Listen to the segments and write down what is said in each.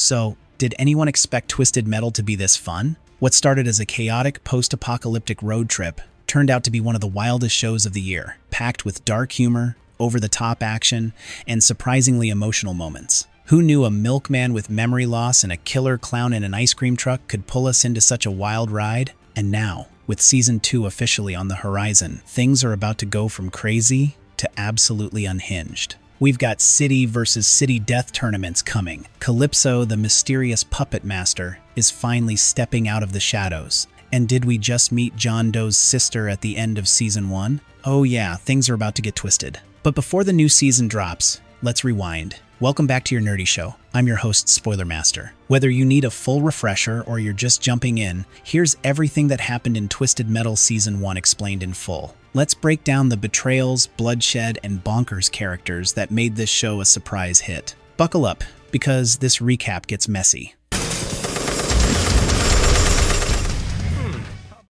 So, did anyone expect Twisted Metal to be this fun? What started as a chaotic post-apocalyptic road trip turned out to be one of the wildest shows of the year, packed with dark humor, over-the-top action, and surprisingly emotional moments. Who knew a milkman with memory loss and a killer clown in an ice cream truck could pull us into such a wild ride? And now, with Season 2 officially on the horizon, things are about to go from crazy to absolutely unhinged. We've got city versus city death tournaments coming. Calypso, the mysterious puppet master, is finally stepping out of the shadows. And did we just meet John Doe's sister at the end of Season 1? Oh yeah, things are about to get twisted. But before the new season drops, let's rewind. Welcome back to your nerdy show. I'm your host, Spoiler Master. Whether you need a full refresher or you're just jumping in, here's everything that happened in Twisted Metal Season 1 explained in full. Let's break down the betrayals, bloodshed, and bonkers characters that made this show a surprise hit. Buckle up, because this recap gets messy.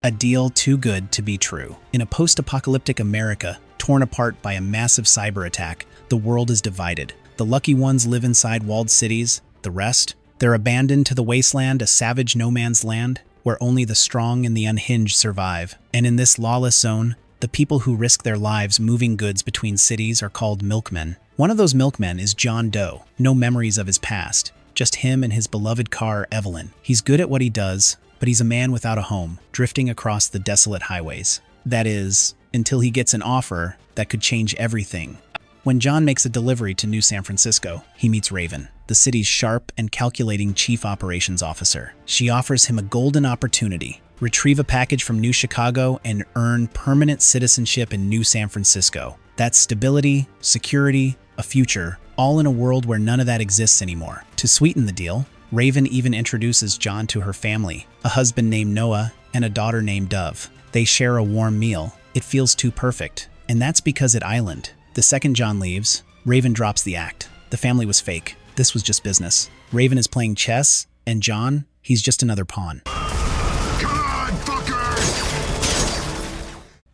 A deal too good to be true. In a post-apocalyptic America, torn apart by a massive cyber attack, the world is divided. The lucky ones live inside walled cities. The rest? They're abandoned to the wasteland, a savage no-man's land, where only the strong and the unhinged survive. And in this lawless zone, the people who risk their lives moving goods between cities are called milkmen. One of those milkmen is John Doe. No memories of his past. Just him and his beloved car, Evelyn. He's good at what he does, but he's a man without a home, drifting across the desolate highways. That is, until he gets an offer that could change everything. When John makes a delivery to New San Francisco, he meets Raven, the city's sharp and calculating chief operations officer. She offers him a golden opportunity: retrieve a package from New Chicago and earn permanent citizenship in New San Francisco. That's stability, security, a future, all in a world where none of that exists anymore. To sweeten the deal, Raven even introduces John to her family, a husband named Noah and a daughter named Dove. They share a warm meal. It feels too perfect. And that's because at Island, the second John leaves, Raven drops the act. The family was fake. This was just business. Raven is playing chess, and John, he's just another pawn. Come on, fuckers!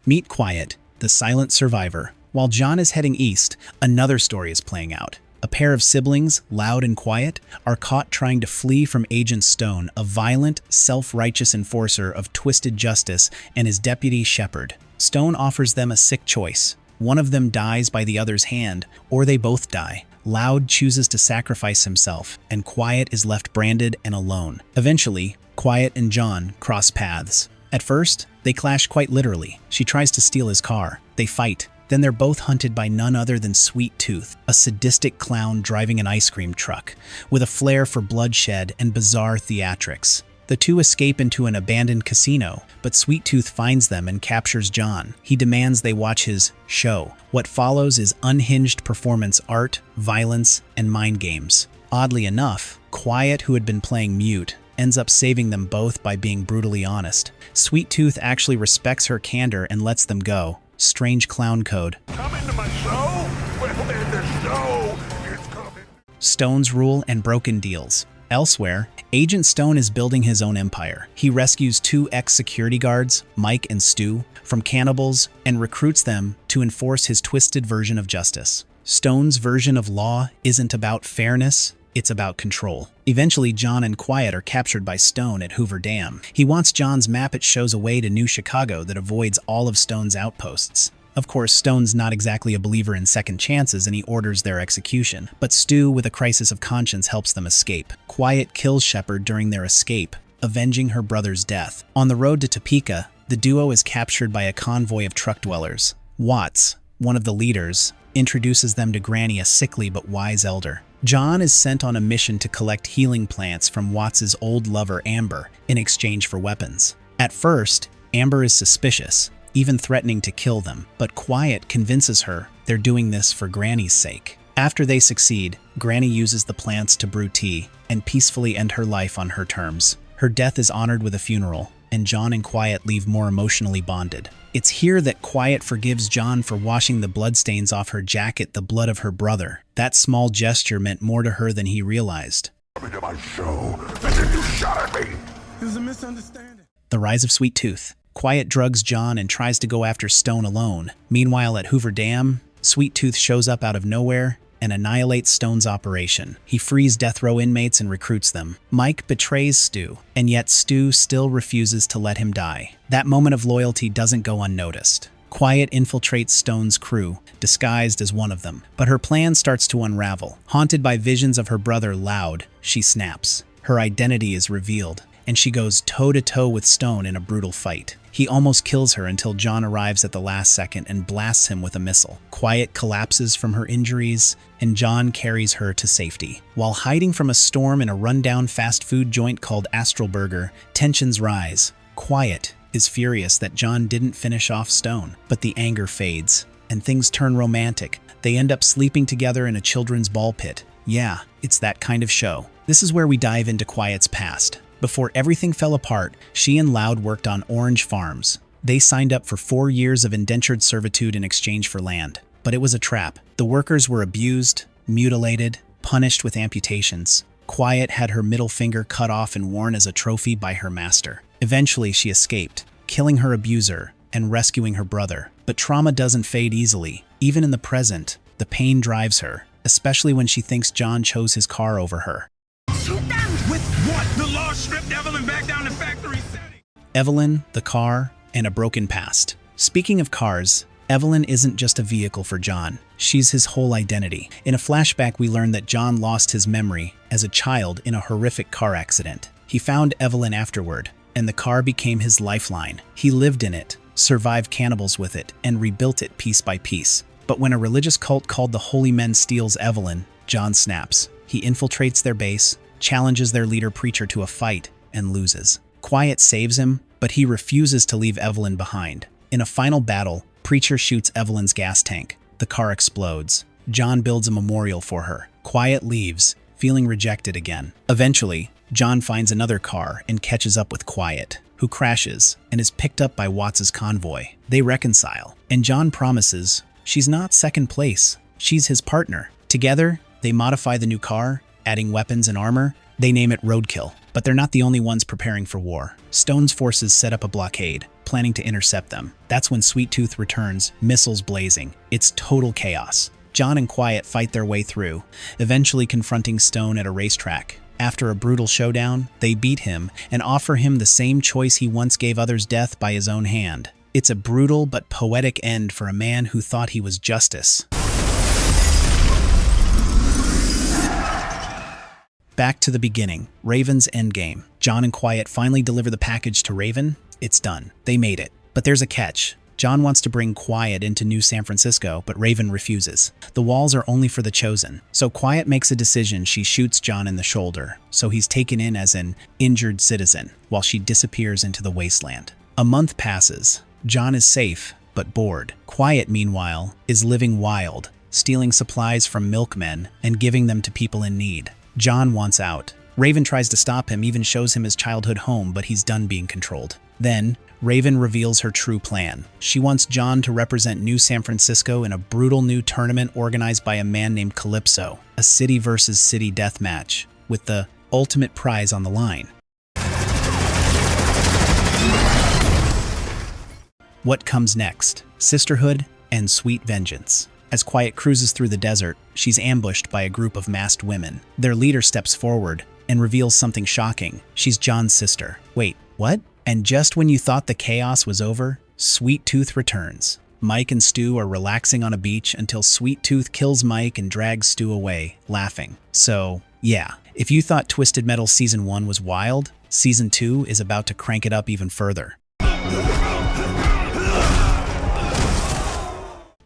Meet Quiet, the silent survivor. While John is heading east, another story is playing out. A pair of siblings, Loud and Quiet, are caught trying to flee from Agent Stone, a violent, self-righteous enforcer of twisted justice, and his deputy Shepard. Stone offers them a sick choice. One of them dies by the other's hand, or they both die. Loud chooses to sacrifice himself, and Quiet is left branded and alone. Eventually, Quiet and John cross paths. At first, they clash quite literally. She tries to steal his car. They fight. Then they're both hunted by none other than Sweet Tooth, a sadistic clown driving an ice cream truck, with a flair for bloodshed and bizarre theatrics. The two escape into an abandoned casino, but Sweet Tooth finds them and captures John. He demands they watch his show. What follows is unhinged performance art, violence, and mind games. Oddly enough, Quiet, who had been playing mute, ends up saving them both by being brutally honest. Sweet Tooth actually respects her candor and lets them go. Strange clown code. Come into my show? Well, then the show is coming. Stone's rule and broken deals. Elsewhere, Agent Stone is building his own empire. He rescues two ex-security guards, Mike and Stu, from cannibals and recruits them to enforce his twisted version of justice. Stone's version of law isn't about fairness, it's about control. Eventually, John and Quiet are captured by Stone at Hoover Dam. He wants John's map. It shows a way to New Chicago that avoids all of Stone's outposts. Of course, Stone's not exactly a believer in second chances and he orders their execution. But Stu, with a crisis of conscience, helps them escape. Quiet kills Shepard during their escape, avenging her brother's death. On the road to Topeka, the duo is captured by a convoy of truck dwellers. Watts, one of the leaders, introduces them to Granny, a sickly but wise elder. John is sent on a mission to collect healing plants from Watts's old lover Amber in exchange for weapons. At first, Amber is suspicious, even threatening to kill them, but Quiet convinces her they're doing this for Granny's sake. After they succeed, Granny uses the plants to brew tea and peacefully end her life on her terms. Her death is honored with a funeral, and John and Quiet leave more emotionally bonded. It's here that Quiet forgives John for washing the bloodstains off her jacket, the blood of her brother. That small gesture meant more to her than he realized. Come into my show, and then you shot at me. It was a misunderstanding. The rise of Sweet Tooth. Quiet drugs John and tries to go after Stone alone. Meanwhile, at Hoover Dam, Sweet Tooth shows up out of nowhere and annihilates Stone's operation. He frees death row inmates and recruits them. Mike betrays Stu, and yet Stu still refuses to let him die. That moment of loyalty doesn't go unnoticed. Quiet infiltrates Stone's crew, disguised as one of them, but her plan starts to unravel. Haunted by visions of her brother Loud, she snaps. Her identity is revealed, and she goes toe-to-toe with Stone in a brutal fight. He almost kills her until John arrives at the last second and blasts him with a missile. Quiet collapses from her injuries, and John carries her to safety. While hiding from a storm in a rundown fast food joint called Astral Burger, tensions rise. Quiet is furious that John didn't finish off Stone, but the anger fades, and things turn romantic. They end up sleeping together in a children's ball pit. Yeah, it's that kind of show. This is where we dive into Quiet's past. Before everything fell apart, she and Loud worked on orange farms. They signed up for 4 years of indentured servitude in exchange for land. But it was a trap. The workers were abused, mutilated, punished with amputations. Quiet had her middle finger cut off and worn as a trophy by her master. Eventually, she escaped, killing her abuser and rescuing her brother. But trauma doesn't fade easily. Even in the present, the pain drives her, especially when she thinks John chose his car over her. Shoot them! With what? The law stripped Evelyn back down to factory setting. Evelyn, the car, and a broken past. Speaking of cars, Evelyn isn't just a vehicle for John. She's his whole identity. In a flashback, we learn that John lost his memory as a child in a horrific car accident. He found Evelyn afterward, and the car became his lifeline. He lived in it, survived cannibals with it, and rebuilt it piece by piece. But when a religious cult called the Holy Men steals Evelyn, John snaps. He infiltrates their base, challenges their leader Preacher to a fight, and loses. Quiet saves him, but he refuses to leave Evelyn behind. In a final battle, Preacher shoots Evelyn's gas tank. The car explodes. John builds a memorial for her. Quiet leaves, feeling rejected again. Eventually, John finds another car and catches up with Quiet, who crashes and is picked up by Watts' convoy. They reconcile, and John promises she's not second place, she's his partner. Together, they modify the new car, adding weapons and armor. They name it Roadkill, but they're not the only ones preparing for war. Stone's forces set up a blockade, planning to intercept them. That's when Sweet Tooth returns, missiles blazing. It's total chaos. John and Quiet fight their way through, eventually confronting Stone at a racetrack. After a brutal showdown, they beat him and offer him the same choice he once gave others: death by his own hand. It's a brutal but poetic end for a man who thought he was justice. Back to the beginning, Raven's endgame. John and Quiet finally deliver the package to Raven. It's done. They made it. But there's a catch. John wants to bring Quiet into New San Francisco, but Raven refuses. The walls are only for the chosen. So Quiet makes a decision. She shoots John in the shoulder, so he's taken in as an injured citizen, while she disappears into the wasteland. A month passes. John is safe, but bored. Quiet, meanwhile, is living wild, stealing supplies from milkmen and giving them to people in need. John wants out. Raven tries to stop him, even shows him his childhood home, but he's done being controlled. Then, Raven reveals her true plan. She wants John to represent New San Francisco in a brutal new tournament organized by a man named Calypso, a city versus city death match, with the ultimate prize on the line. What comes next? Sisterhood and sweet vengeance. As Quiet cruises through the desert, she's ambushed by a group of masked women. Their leader steps forward and reveals something shocking. She's John's sister. Wait, what? And just when you thought the chaos was over, Sweet Tooth returns. Mike and Stu are relaxing on a beach until Sweet Tooth kills Mike and drags Stu away, laughing. So, yeah, if you thought Twisted Metal Season 1 was wild, Season 2 is about to crank it up even further.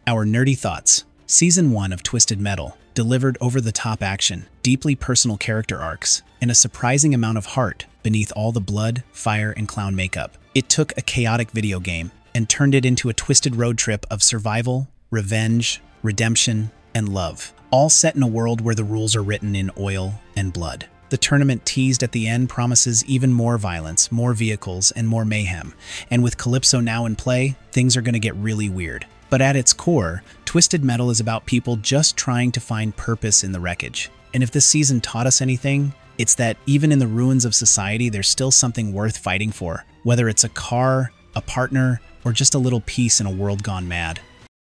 Our nerdy thoughts. Season 1 of Twisted Metal delivered over-the-top action, deeply personal character arcs, and a surprising amount of heart beneath all the blood, fire, and clown makeup. It took a chaotic video game and turned it into a twisted road trip of survival, revenge, redemption, and love, all set in a world where the rules are written in oil and blood. The tournament teased at the end promises even more violence, more vehicles, and more mayhem. And with Calypso now in play, things are going to get really weird. But at its core, Twisted Metal is about people just trying to find purpose in the wreckage. And if this season taught us anything, it's that even in the ruins of society, there's still something worth fighting for, whether it's a car, a partner, or just a little peace in a world gone mad.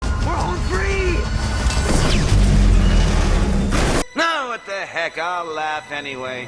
We're home free! what the heck, I'll laugh anyway.